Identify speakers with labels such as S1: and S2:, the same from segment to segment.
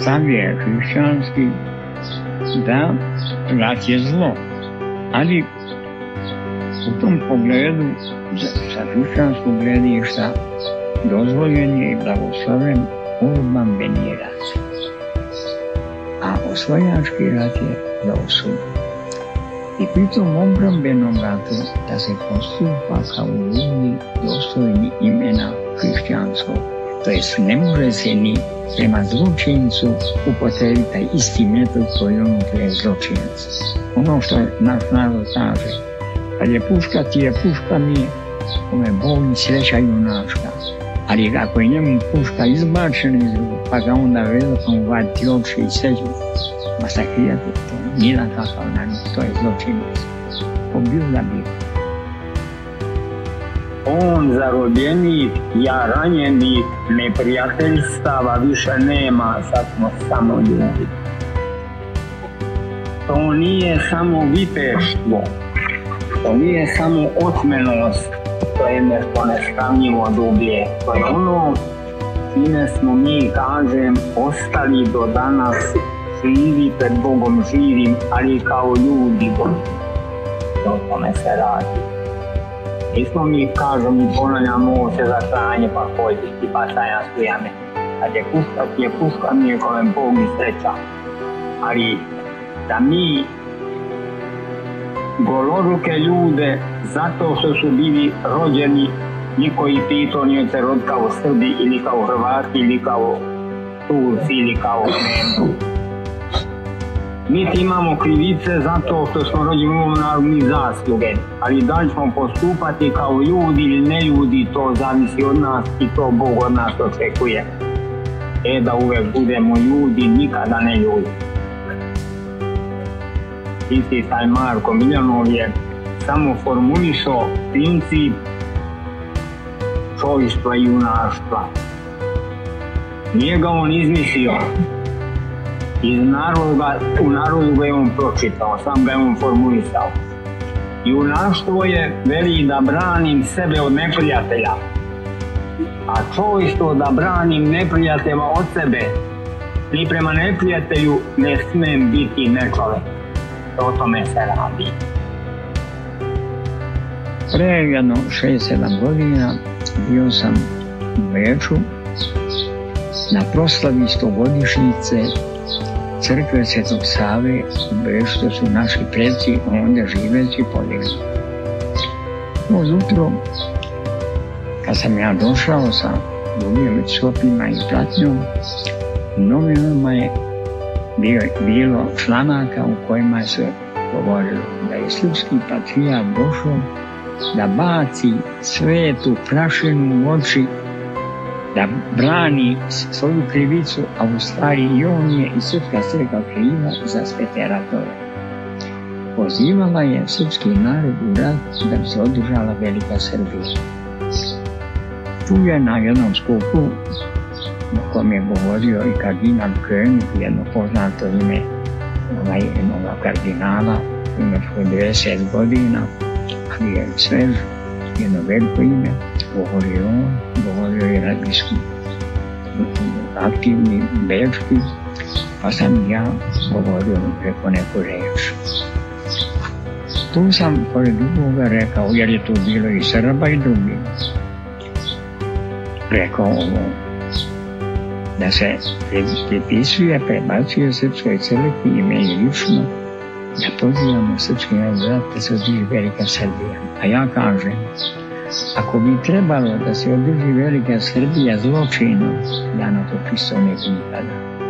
S1: stav je hrišćanski da rat je zlo, ali u tom pogledu sa hrišćanskog gledišta dozvoljen je i blagosloven obrambeni rat, a osvajački rat je osuđen. I pri tom obrambenom ratu da se postupa kao ljudi dostojni imena hrišćanskog, to jest ne može se ni prema zločincu upotrebiti taj isti metod koji on je zločinac. Ono što je naš narod kaže, kad je puška ti je puška, nije kome Bog i sreća junačka. Ali ako je njemu puška izbačena iz ruku, pa ga onda vezakom vaditi oči i seđu, masakrirati, to nijedan takav narod, to je zločinac. Pobil da bio.
S2: On zarobljenik, ja ranjenik, neprijateljstava više nema, sad smo samo ljudi. To nije samo viteštvo, to nije samo otmenost, to je nešto nespravnjivo dublje. To je ono čime smo mi, kažem, ostali do danas živi pred Bogom živim, ali kao ljudi Boži. O tome se radi. Nismo mi, kažem, i ponavljamo ovo se za kranje, pa pođi pa stajan stujame. Kad je puška, ti je puška, nije kome Bog i sreća. Ali da mi goloruke ljude, zato što su bili rođeni, niko ih pitao nije se rod kao Srbi ili kao Hrvati ili kao Turci ili kao Nemci. Mi imamo krivice zato što smo rođeni u ovom narodu, mi zasluge, ali da li ćemo postupati kao ljudi ili ne ljudi, to zavisi od nas i to Bog od nas očekuje. Da uvek budemo ljudi, nikada ne ljudi. Isti taj Marko Miljanov je samo formulisao princip čovještva i junaštva. Nije ga on izmislio. U narodu ga je on pročitao, sam ga je on formulisao. Junaštvo je, veli, da branim sebe od neprijatelja, a čovještvo da branim neprijatelja od sebe. Ni prema neprijatelju ne smem biti nečovek. O tome se radi.
S1: Pre jedno 6-7 godina bio sam u Beču na proslavi 100-godišnjice crkve Svetog Save u Beču, što su naši preci onda živeći podigli. Ujutro, kad sam ja došao sa drugim sopima i pratnjom, u novinama je bilo članaka u kojima se govorilo da je srpski patrijarh došao da baci svetu prašinu u oči, da brani svoju krivicu, a u stvari i on je i srpska crkva kriva za sve te ratove. Pozivala je srpski narod u rat da bi se održala Velika Srbija. Tu je na jednom skupu na kojem je govorio i kardinal König, jedno poznato ime jednog kardinala, ima 90 godina, ali je svež, jedno veliko ime, govorio on, govorio je radijski aktivni bečki, pa sam ja govorio preko neku reč. Tu sam pored drugoga rekao, jer je tu bilo i Srba i drugi, rekao ovo, da se pripisuje, prebacuje srpskoj crkvi i meni lično, da pozivamo srpski narod da se održi Velika Srbija. A ja kažem, ako bi trebalo da se održi Velika Srbija zločinom, ja na to čisto ne bi nikada.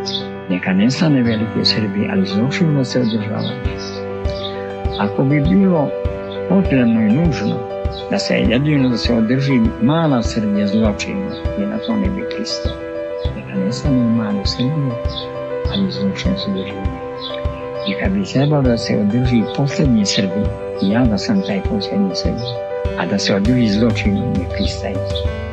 S1: Neka nestane Velike Srbije, ali zločinom se održava. Ako bi bilo potrebno i nužno da se jedino da se održi mala Srbija zločinom, i na to ne bi pristao. Neka nestane mala Srbija, ali zločin se doživio. I kad bi trebalo da se održi posljednji Srbi, ja da sam taj posljednji Srbi, a da se održi zločinom ne pristaje.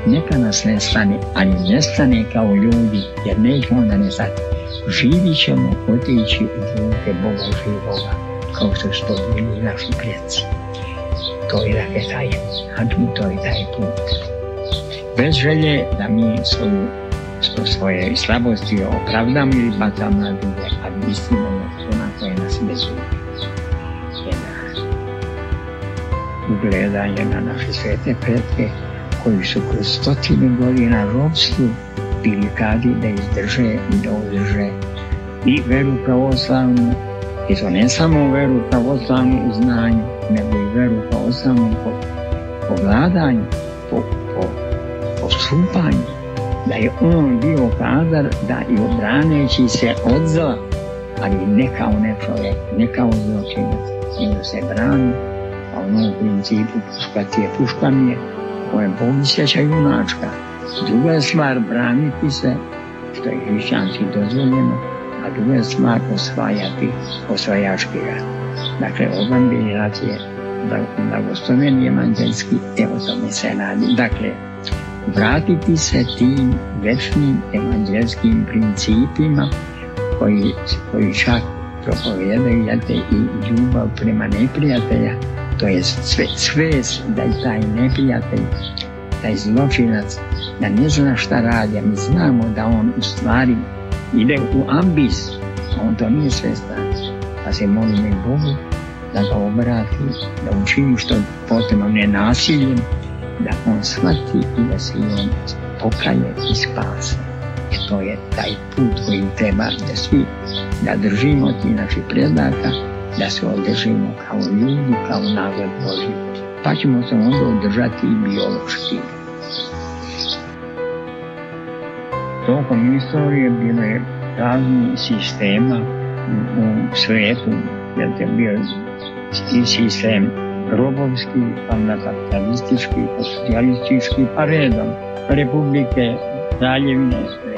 S1: Neka nas nestane, ali nestane kao ljudi, jer nećemo da nestati. Živit ćemo otići u ruke Boga živoga, kao što su to bili naši preci. To je dakle taj, to je taj put. Bez želje da mi svoju svoje slabosti opravdamo ili bacamo na druge, ali istina je ona koja nas bezuje. Ugledanje na naše svete pretke koji su kroz 100 godina ropstvu bili kadri da izdrže i da održe i veru pravoslavnu, i to ne samo veru pravoslavnu u znanju, nego i veru pravoslavnu po vladanju, po postupanju, da je on bio kadar da i obraneći se od zla, ali ne kao ne čovjek, ne kao zločinac, nego se brani, a ono u principu puška ti je puška mi je, koja je povisjeća junačka. Druga je stvar braniti se, što je hrišćanski dozvoljeno, a druga je stvar osvajati osvajački rat. Dakle, obrambeni rat je blagosloveni evanđelski, evo tome se radi. Dakle, vratiti se tim večnim evanđelskim principima koji čak propovijedaju i ljubav prema neprijatelja, to je svest da je taj neprijatelj, taj zločinac, da ne zna šta radi, a mi znamo da on u stvari ide u ambis, a on to nije svestan, pa se molimo i Bogu da ga obrati, da učini što potrebno ne nasiljem, da on shvati i da se on pokaje i spase. To je taj put koji treba da svi da držimo ti naših predaka, da se održimo kao ljudi, kao narod Božji. Pa ćemo se onda održati i biološki. Tokom istorije bilo je raznih sistema u svijetu, jer je bio i sistem robovski, pa onda kapitalistički, pa socijalistički, pa redom republike, kraljevine, sve.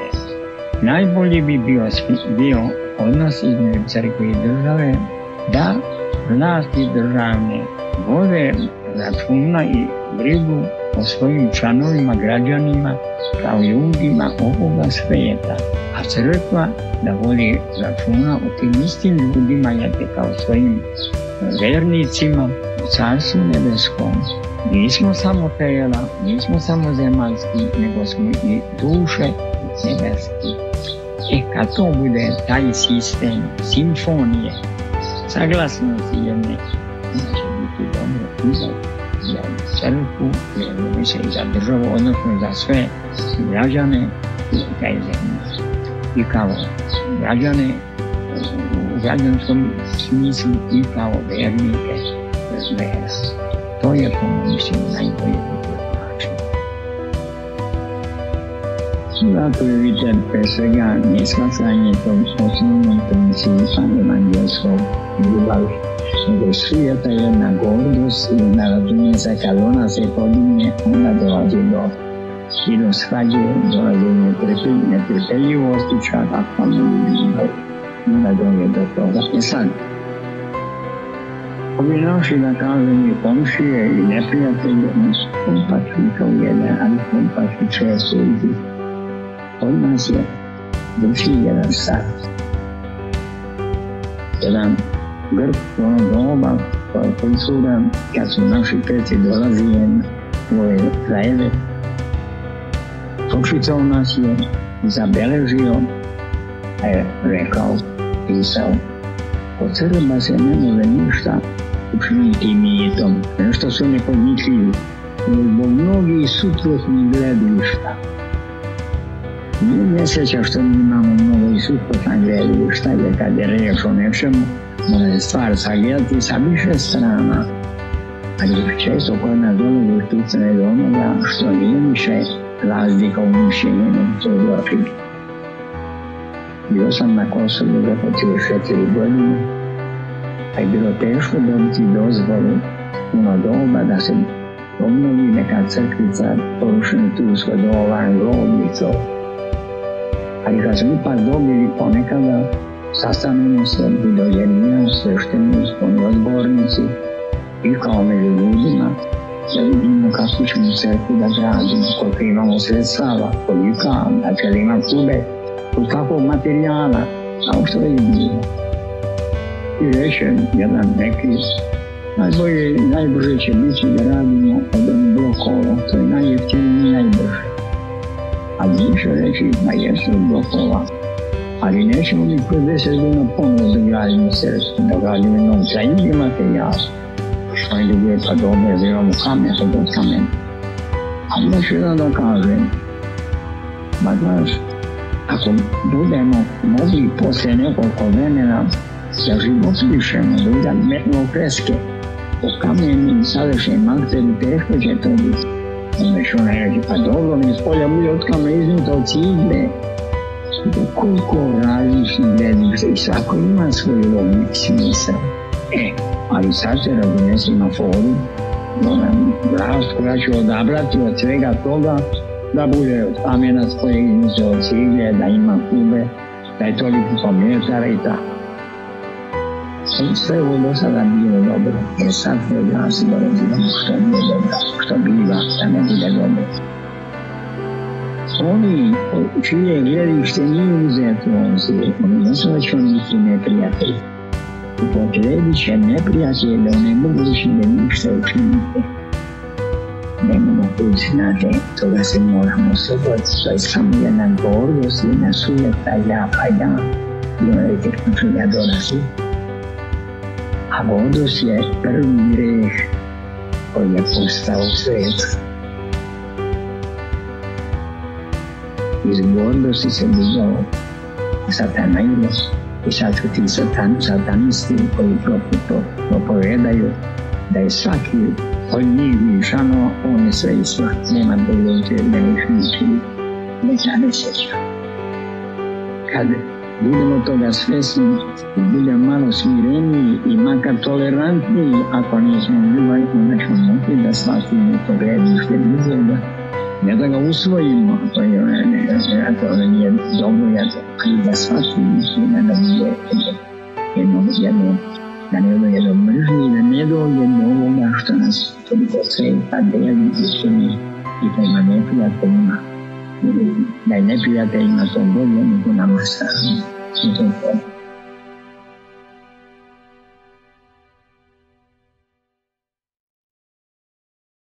S1: Najbolji bi bio odnos između crkve i države, da vlasti državne vode računa i brigu o svojim članovima, građanima, kao ljudima ovoga svijeta, a crkva da vodi računa o tim istim ljudima, kao svojim vernicima u Carstvu nebeskom. Nismo samo tela, nismo samo zemaljski, nego smo i duše nebeski. Kad to bude taj sistem simfonije, saglasnosti jedne, će biti dobro i za crkvu, i za državu, odnosno za sve građane taj zemlje. I kao građane u građanskom smislu i kao vernike vera. To je po mojom mišljenju najbolje način. Zato je vidjeti pre svega neshvatanje tog osnovnog principa evanđelskog ljubavi, nego svijeta jedna gordost i jedna razumnica, kad ona se podigne, onda dolazi do svađe, dolazi netrpeljivosti, čak ako onda dođe do toga. I sad, ovi naši, da kažem, i komšije i neprijatelji, oni su kompačni kao jedan, ali kompačni često izi. Od nas je duši jedan sad. Jedan grb onog doba koji je prisudan kad su naši preci dolazili u ove krajeve. Pročitao nas je, zabeležio, a je rekao, pisao, od Srba se ne može ništa učiniti mitom, nešto su nepodmitljivi, zbog mnogih suprotnih gledišta. Nije nesreća što mi imamo mnogo i suprotna gledišta, jer kad je reč o nečemu, može stvar sagledati sa više strana, ali često kod nas dolazi štucane do onoga što nije više razlika u mišljenju nego to zločini. Bio sam na Kosovu za 4 godine, pa je bilo teško dobiti dozvolu puno doba da se obnovi neka crkvica porušena Tursko doba, grobnico. Ali kad smo ipak dobili ponekada, sastanemo se i dođenja, sveštenici, odbornici i kao među ljudima, da vidimo kako ćemo crkvu da gradimo, koliko imamo sredstava, kolika, dakle da ima kube, kod kakvog materijala, kao što je bilo. I reče jedan neki, najbrže će biti da radimo od onih blokova, to je najjeftinije i najbrže. a više reći, ma jesu dokova, ali nećemo mi kroz 10 godina ponovno da gradimo sredstvo, da gradimo jednom za isti materijal. Što je ljubije pa dobro, da imamo kamen, da do kamen. Ali još jedan da kažem, ma znaš, ako budemo mogli poslije nekoliko vremena da život pišemo, da uzamemo freske o kameni sadašnjem akteru, teško će to biti. Onda će ona reći, pa dobro, mi spolja bude od kamen iznuta od cigle. Koliko različnih gledišta i svako ima svoj logik smisao. Ali sad se razumijesi na foru, vlast koja će odabrati od svega toga da bude od kamena spolja iznuta od cigle, da ima kube, da je toliko metara i tako. Sve ovo do sada bilo dobro, jer sad se glasi dolazimo što nije dobro, što biva, da ne bude dobro. Oni čije gledište nije uzeto u obzir, oni ne su već biti neprijatelji. Upotrebit će neprijatelje da onemogući da ništa učinite. Nemamo priznate, toga se moramo osloboditi. To je samo jedna gordost, jedna sujeta, ja pa ja. I ona je tehnično ja dolazi. A gordost je prvi greh koji je postao svet. Iz gordosti se digao satanizam i sad su ti satanisti koji propovedaju da je svaki od njih lišano, on je sve isto, nema dovoljte, ne lišniči, ne zaneseća. Kad budemo toga svjesni i budemo malo smireniji i makar tolerantniji, ako nismo ljubavi, onda ćemo moći da shvatimo to gledište drugoga. Ne da ga usvojimo, to nije dobro, ali da shvatimo ne da bude da ne bude jedno mržnje, da ne dođe do ovoga što nas toliko sveta deli i čini i prema neprijateljima. Da je neprijateljima to bolje nego nama sami.